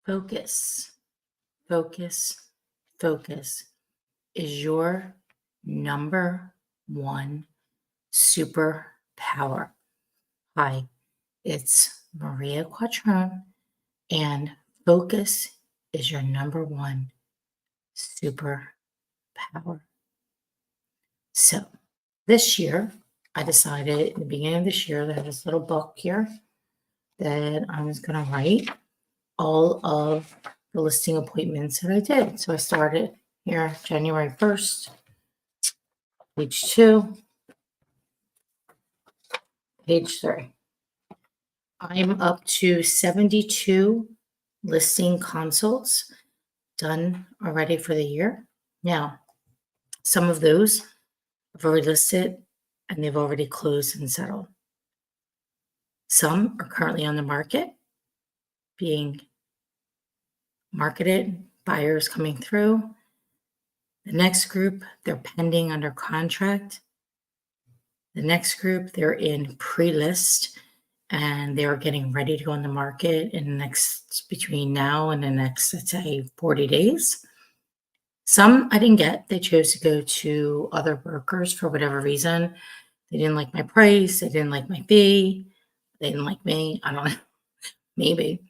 Focus, focus, focus is your number one superpower. Hi, it's Maria Quattrone, and focus is your number one superpower. So, this year, I decided in the beginning of this year that I have this little book here that I was going to write all of the listing appointments that I did. So I started here January 1st, page 2, page 3. I'm up to 72 listing consults done already for the year. Now, some of those I've already listed and they've already closed and settled. Some are currently on the market, being marketed, buyers coming through. The next group, they're pending under contract. The next group, they're in pre-list and they're getting ready to go on the market in the next, between now and the next, let's say, 40 days. Some I didn't get. They chose to go to other brokers for whatever reason. They didn't like my price. They didn't like my fee. They didn't like me. I don't know. Maybe.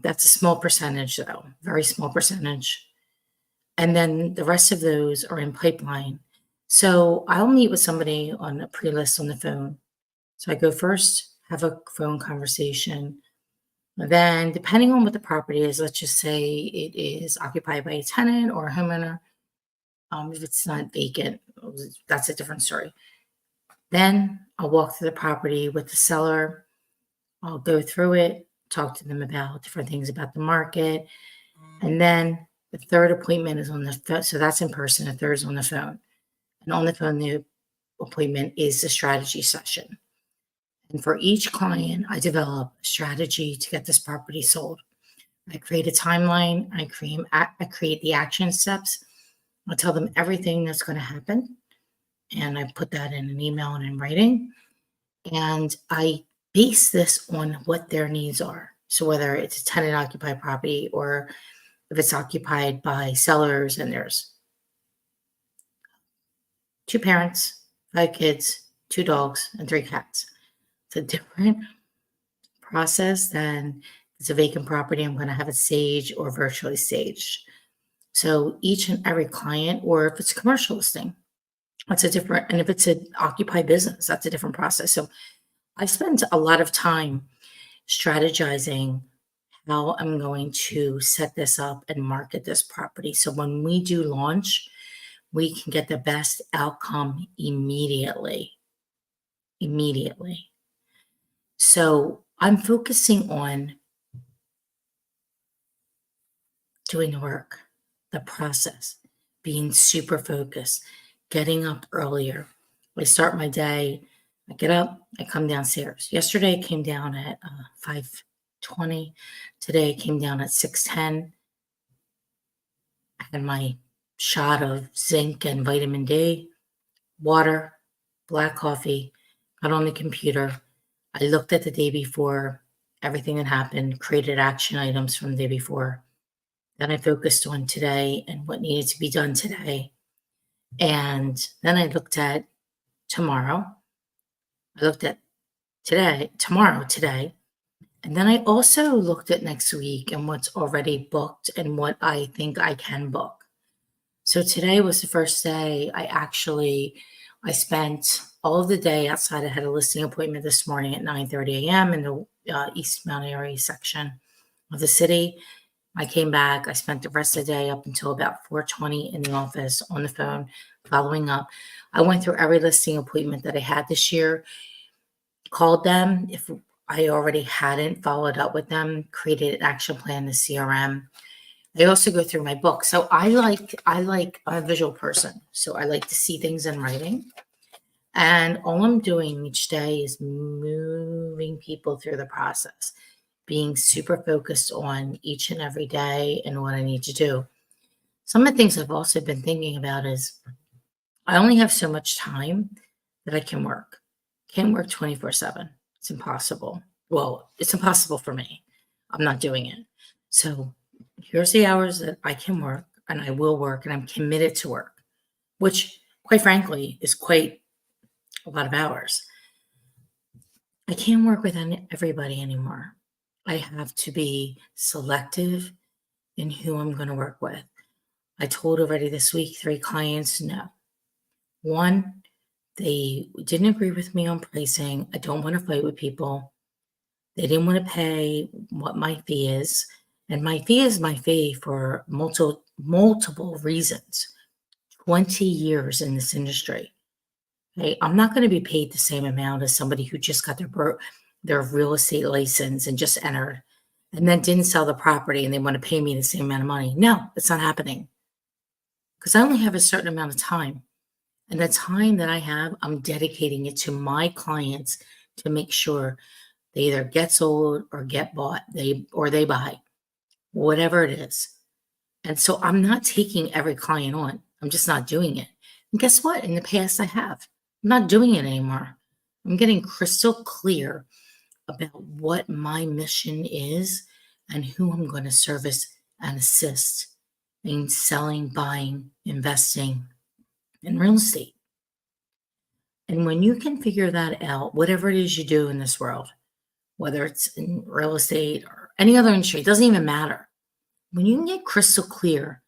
That's a small percentage, though. Very small percentage. And then the rest of those are in pipeline. So I'll meet with somebody on a pre-list on the phone. So I go first, have a phone conversation. Then, depending on what the property is, let's just say it is occupied by a tenant or a homeowner. If it's not vacant, that's a different story. Then I'll walk through the property with the seller. I'll go through it, talk to them about different things about the market. And then the third appointment is on the phone. So that's in person. The third is on the phone. And on the phone, the appointment is the strategy session. And for each client, I develop a strategy to get this property sold. I create a timeline. I create the action steps. I'll tell them everything that's going to happen. And I put that in an email and in writing. And I base this on what their needs are. So whether it's a tenant occupied property or if it's occupied by sellers and there's 2 parents, 5 kids, 2 dogs, and 3 cats. It's a different process than if it's a vacant property. I'm going to have it staged or virtually staged. So each and every client, or if it's a commercial listing, that's a different, and if it's an occupied business, that's a different process. So I spend a lot of time strategizing how I'm going to set this up and market this property. So when we do launch, we can get the best outcome immediately. So I'm focusing on doing the work, the process, being super focused, getting up earlier. I start my day, I get up, I come downstairs. Yesterday I came down at 5:20. Today I came down at 6:10. I had my shot of zinc and vitamin D, water, black coffee, got on the computer. I looked at the day before, everything that happened, created action items from the day before. Then I focused on today and what needed to be done today. And then I looked at tomorrow. I looked at today. And then I also looked at next week and what's already booked and what I think I can book. So today was the first day I spent all of the day outside. I had a listing appointment this morning at 9:30 a.m. in the East Mount Airy section of the city. I came back. I spent the rest of the day up until about 4:20 in the office on the phone, following up. I went through every listing appointment that I had this year, called them if I already hadn't, followed up with them, created an action plan, the CRM. I also go through my book. So I'm a visual person. So I like to see things in writing. And all I'm doing each day is moving people through the process, being super focused on each and every day and what I need to do. Some of the things I've also been thinking about is I only have so much time that I can work. Can't work 24/7. It's impossible. Well, it's impossible for me. I'm not doing it. So here's the hours that I can work and I will work and I'm committed to work, which quite frankly is quite a lot of hours. I can't work with everybody anymore. I have to be selective in who I'm going to work with. I told already this week 3 clients no. One, they didn't agree with me on pricing. I don't want to fight with people. They didn't want to pay what my fee is. And my fee is my fee for multiple reasons. 20 years in this industry. Okay? I'm not going to be paid the same amount as somebody who just got their real estate license and just entered and then didn't sell the property and they want to pay me the same amount of money. No, it's not happening. Because I only have a certain amount of time. And the time that I have, I'm dedicating it to my clients to make sure they either get sold or get bought, they buy, whatever it is. And so I'm not taking every client on. I'm just not doing it. And guess what? In the past, I have. I'm not doing it anymore. I'm getting crystal clear about what my mission is and who I'm going to service and assist in selling, buying, investing in real estate. And when you can figure that out, whatever it is you do in this world, whether it's in real estate or any other industry, it doesn't even matter. When you can get crystal clear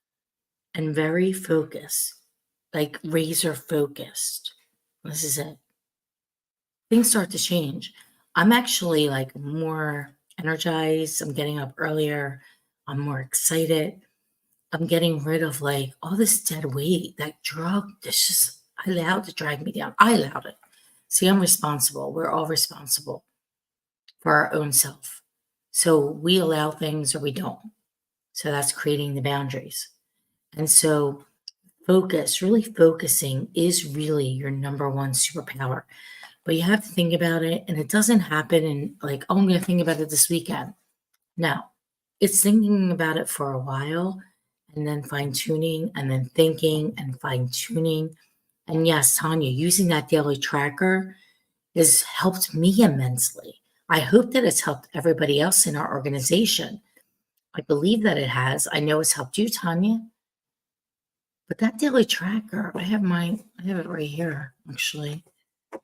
and very focused, like razor focused, this is it. Things start to change. I'm actually like more energized. I'm getting up earlier. I'm more excited. I'm getting rid of like all this dead weight, that drug that's just allowed to drag me down. I allowed it. See, I'm responsible. We're all responsible for our own self. So we allow things or we don't. So that's creating the boundaries. And so really focusing is really your number one superpower. But you have to think about it, and it doesn't happen in like, oh, I'm going to think about it this weekend. No, it's thinking about it for a while and then fine tuning and then thinking and fine tuning. And yes, Tanya, using that daily tracker has helped me immensely. I hope that it's helped everybody else in our organization. I believe that it has. I know it's helped you, Tanya. But that daily tracker, I have it right here, actually.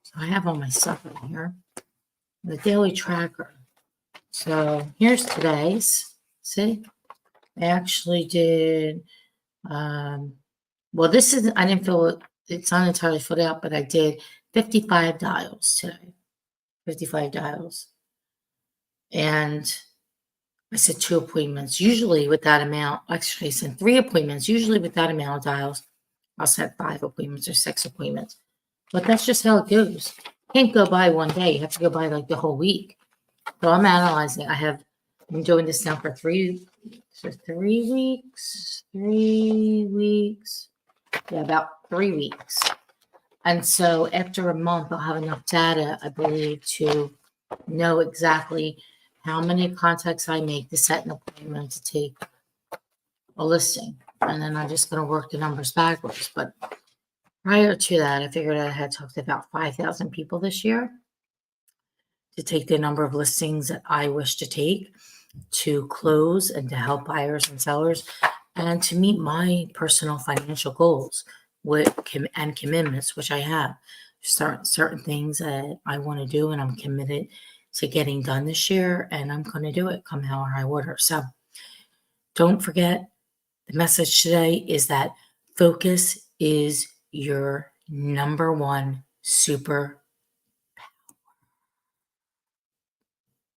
So I have all my stuff in here. The daily tracker. So here's today's. See, I actually did, well, this is, I didn't fill it, it's not entirely filled out, but I did 55 dials today. 55 dials. And I said 2 appointments. Usually with that amount, actually I said 3 appointments. Usually with that amount of dials, I'll set 5 appointments or 6 appointments. But that's just how it goes. Can't go by one day. You have to go by like the whole week. So I'm analyzing. I'm doing this now for 3 weeks. 3 weeks. Yeah, about 3 weeks. And so after a month, I'll have enough data, I believe, to know exactly how many contacts I make to set an appointment to take a listing. And then I'm just going to work the numbers backwards. But prior to that, I figured I had talked to about 5,000 people this year to take the number of listings that I wish to take to close and to help buyers and sellers and to meet my personal financial goals and commitments, which I have. Certain things that I want to do and I'm committed to getting done this year, and I'm going to do it come hell or high water. So don't forget, the message today is that focus is your number one superpower.